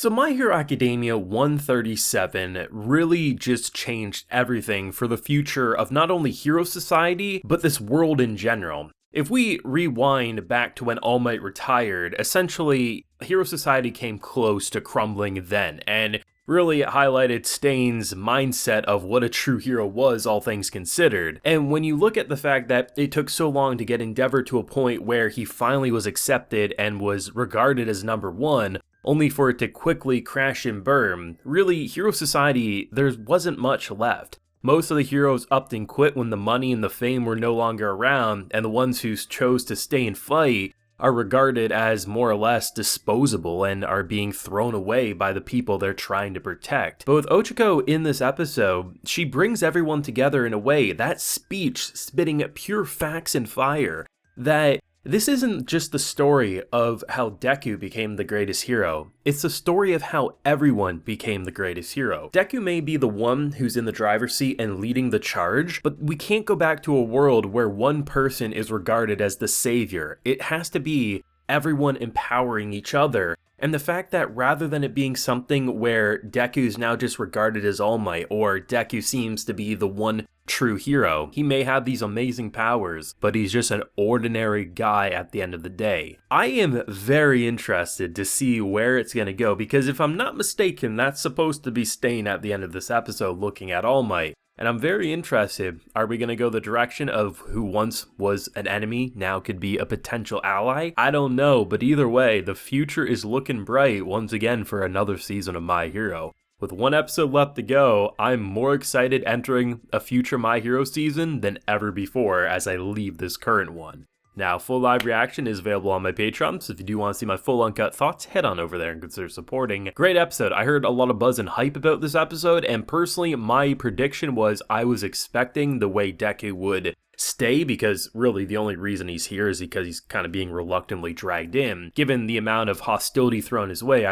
So My Hero Academia 137 really just changed everything for the future of not only Hero Society, but this world in general. If we rewind back to when All Might retired, essentially Hero Society came close to crumbling then, and really it highlighted Stain's mindset of what a true hero was, all things considered. And when you look at the fact that it took so long to get Endeavor to a point where he finally was accepted and was regarded as #1, only for it to quickly crash and burn, really, Hero Society, there wasn't much left. Most of the heroes upped and quit when the money and the fame were no longer around, and the ones who chose to stay and fight are regarded as more or less disposable and are being thrown away by the people they're trying to protect. But with Ochako in this episode, she brings everyone together in a way, that speech spitting pure facts and fire, that this isn't just the story of how Deku became the greatest hero, it's the story of how everyone became the greatest hero. Deku may be the one who's in the driver's seat and leading the charge, but we can't go back to a world where one person is regarded as the savior. It has to be everyone empowering each other. And the fact that rather than it being something where Deku's now just regarded as All Might, or Deku seems to be the one true hero, he may have these amazing powers, but he's just an ordinary guy at the end of the day. I am very interested to see where it's going to go, because if I'm not mistaken, that's supposed to be Stain at the end of this episode looking at All Might. And I'm very interested, are we going to go the direction of who once was an enemy now could be a potential ally? I don't know, but either way, the future is looking bright once again for another season of My Hero. With one episode left to go, I'm more excited entering a future My Hero season than ever before as I leave this current one. Now, full live reaction is available on my Patreon, so if you do want to see my full uncut thoughts, head on over there and consider supporting. Great episode. I heard a lot of buzz and hype about this episode, and personally, my prediction was I was expecting the way Deku would stay, because really the only reason he's here is because he's kind of being reluctantly dragged in. Given the amount of hostility thrown his way,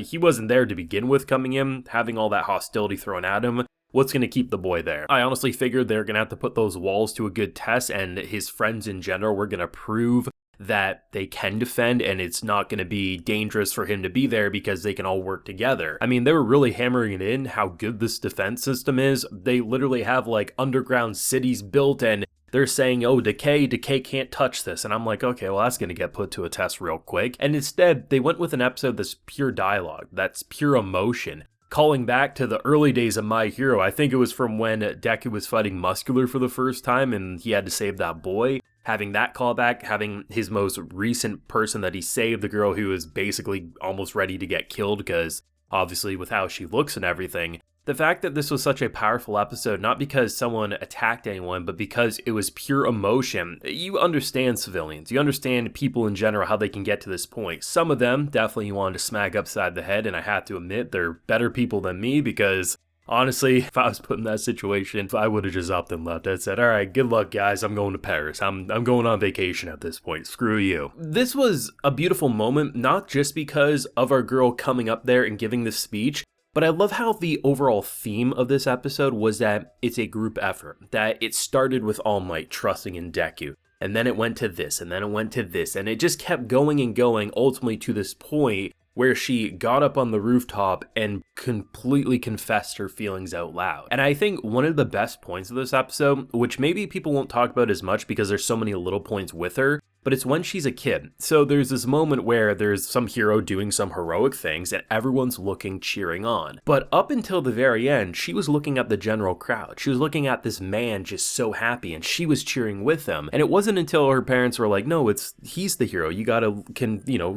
he wasn't there to begin with coming in, having all that hostility thrown at him. What's going to keep the boy there? I honestly figured they're going to have to put those walls to a good test, and his friends in general were going to prove that they can defend, and it's not going to be dangerous for him to be there because they can all work together. I mean, they were really hammering it in how good this defense system is. They literally have like underground cities built, and they're saying, oh, Decay can't touch this. And I'm like, okay, well, that's going to get put to a test real quick. And instead, they went with an episode that's pure dialogue, that's pure emotion. Calling back to the early days of My Hero, I think it was from when Deku was fighting Muscular for the first time and he had to save that boy. Having that callback, having his most recent person that he saved, the girl who is basically almost ready to get killed because obviously with how she looks and everything. The fact that this was such a powerful episode, not because someone attacked anyone, but because it was pure emotion. You understand civilians, you understand people in general, how they can get to this point. Some of them definitely wanted to smack upside the head, and I have to admit, they're better people than me because honestly, if I was put in that situation, I would have just upped and left. I said, all right, good luck, guys. I'm going to Paris. I'm going on vacation at this point. Screw you. This was a beautiful moment, not just because of our girl coming up there and giving this speech, but I love how the overall theme of this episode was that it's a group effort, that it started with All Might trusting in Deku, and then it went to this, and then it went to this, and it just kept going and going, ultimately to this point where she got up on the rooftop and completely confessed her feelings out loud. And I think one of the best points of this episode, which maybe people won't talk about as much because there's so many little points with her, but it's when she's a kid. So there's this moment where there's some hero doing some heroic things and everyone's looking, cheering on. But up until the very end, she was looking at the general crowd. She was looking at this man just so happy and she was cheering with him. And it wasn't until her parents were like, no, he's the hero. You gotta,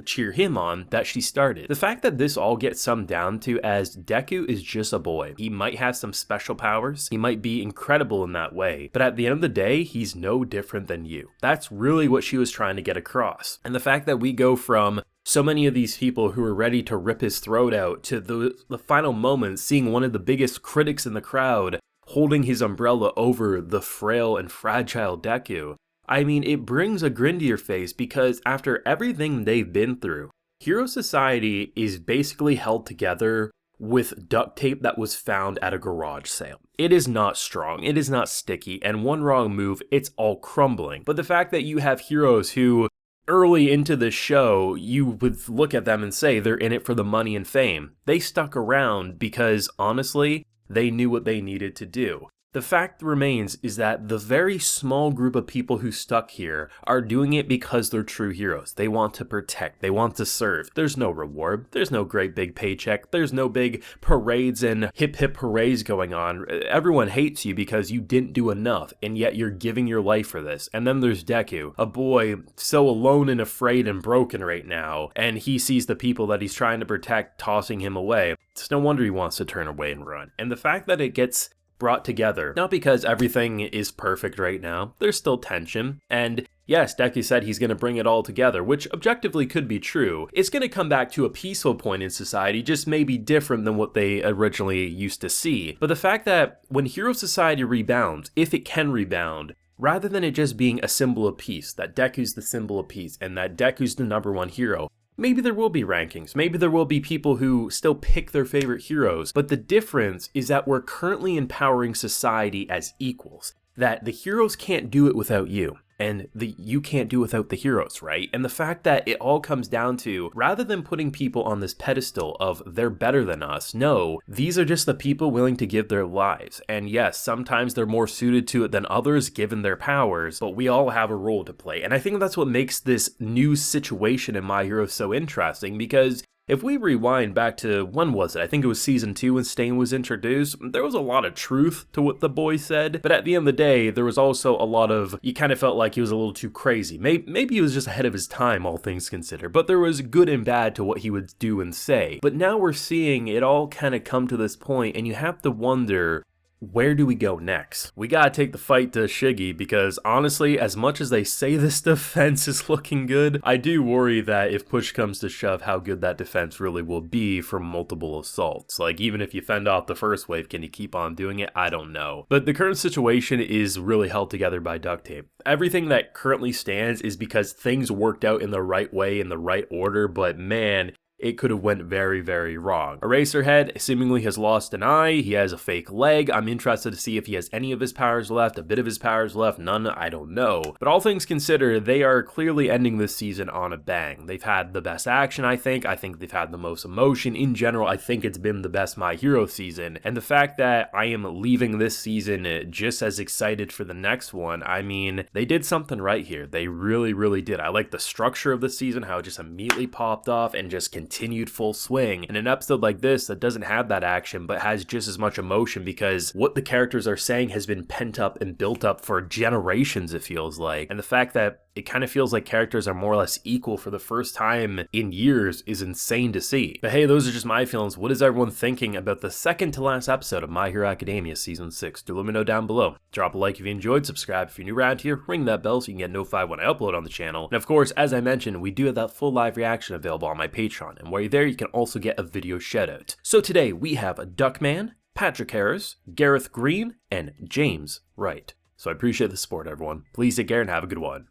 cheer him on, that she started. The fact that this all gets summed down to as Deku is just a boy. He might have some special powers. He might be incredible in that way. But at the end of the day, he's no different than you. That's really what she was trying to get across. And the fact that we go from so many of these people who are ready to rip his throat out to the final moment, seeing one of the biggest critics in the crowd holding his umbrella over the frail and fragile Deku. I mean, it brings a grin to your face because after everything they've been through, Hero Society is basically held together with duct tape that was found at a garage sale. It is not strong, it is not sticky, and one wrong move, it's all crumbling. But the fact that you have heroes who early into the show, you would look at them and say they're in it for the money and fame. They stuck around because, honestly, they knew what they needed to do. The fact remains is that the very small group of people who stuck here are doing it because they're true heroes. They want to protect, they want to serve. There's no reward, there's no great big paycheck, there's no big parades and hip hip hoorays going on. Everyone hates you because you didn't do enough, and yet you're giving your life for this. And then there's Deku, a boy so alone and afraid and broken right now, and he sees the people that he's trying to protect tossing him away. It's no wonder he wants to turn away and run. And the fact that it gets brought together, not because everything is perfect right now, there's still tension, and yes, Deku said he's going to bring it all together, which objectively could be true. It's going to come back to a peaceful point in society, just maybe different than what they originally used to see. But the fact that when Hero Society rebounds, if it can rebound, rather than it just being a symbol of peace, that Deku's the symbol of peace, and that Deku's the #1 hero, maybe there will be rankings, maybe there will be people who still pick their favorite heroes, but the difference is that we're currently empowering society as equals, that the heroes can't do it without you. And you can't do it without the heroes, right? And the fact that it all comes down to, rather than putting people on this pedestal of they're better than us, no, these are just the people willing to give their lives. And yes, sometimes they're more suited to it than others given their powers, but we all have a role to play. And I think that's what makes this new situation in My Hero so interesting, because if we rewind back to, when was it? I think it was season 2 when Stain was introduced. There was a lot of truth to what the boy said, but at the end of the day, there was also a lot of, you kind of felt like he was a little too crazy. Maybe he was just ahead of his time, all things considered, but there was good and bad to what he would do and say. But now we're seeing it all kind of come to this point, and you have to wonder, where do we go next? We gotta take the fight to Shiggy, because honestly, as much as they say this defense is looking good, I do worry that if push comes to shove, how good that defense really will be for multiple assaults. Like, even if you fend off the first wave, can you keep on doing it? I don't know. But the current situation is really held together by duct tape. Everything that currently stands is because things worked out in the right way, in the right order, but man, it could have went very, very wrong. Eraserhead seemingly has lost an eye, he has a fake leg. I'm interested to see if he has any of his powers left, a bit of his powers left, none, I don't know. But all things considered, they are clearly ending this season on a bang. They've had the best action, I think they've had the most emotion. In general, I think it's been the best My Hero season. And the fact that I am leaving this season just as excited for the next one, I mean, they did something right here. They really, really did. I like the structure of the season, how it just immediately popped off and just continued full swing. In an episode like this that doesn't have that action but has just as much emotion, because what the characters are saying has been pent up and built up for generations, it feels like. And the fact that it kind of feels like characters are more or less equal for the first time in years is insane to see. But hey, those are just my feelings. What is everyone thinking about the second to last episode of My Hero Academia Season 6? Do let me know down below. Drop a like if you enjoyed, subscribe if you're new around here, ring that bell so you can get notified when I upload on the channel. And of course, as I mentioned, we do have that full live reaction available on my Patreon, and while you're there, you can also get a video shoutout. So today, we have Duckman, Patrick Harris, Gareth Green, and James Wright. So I appreciate the support, everyone. Please take care and have a good one.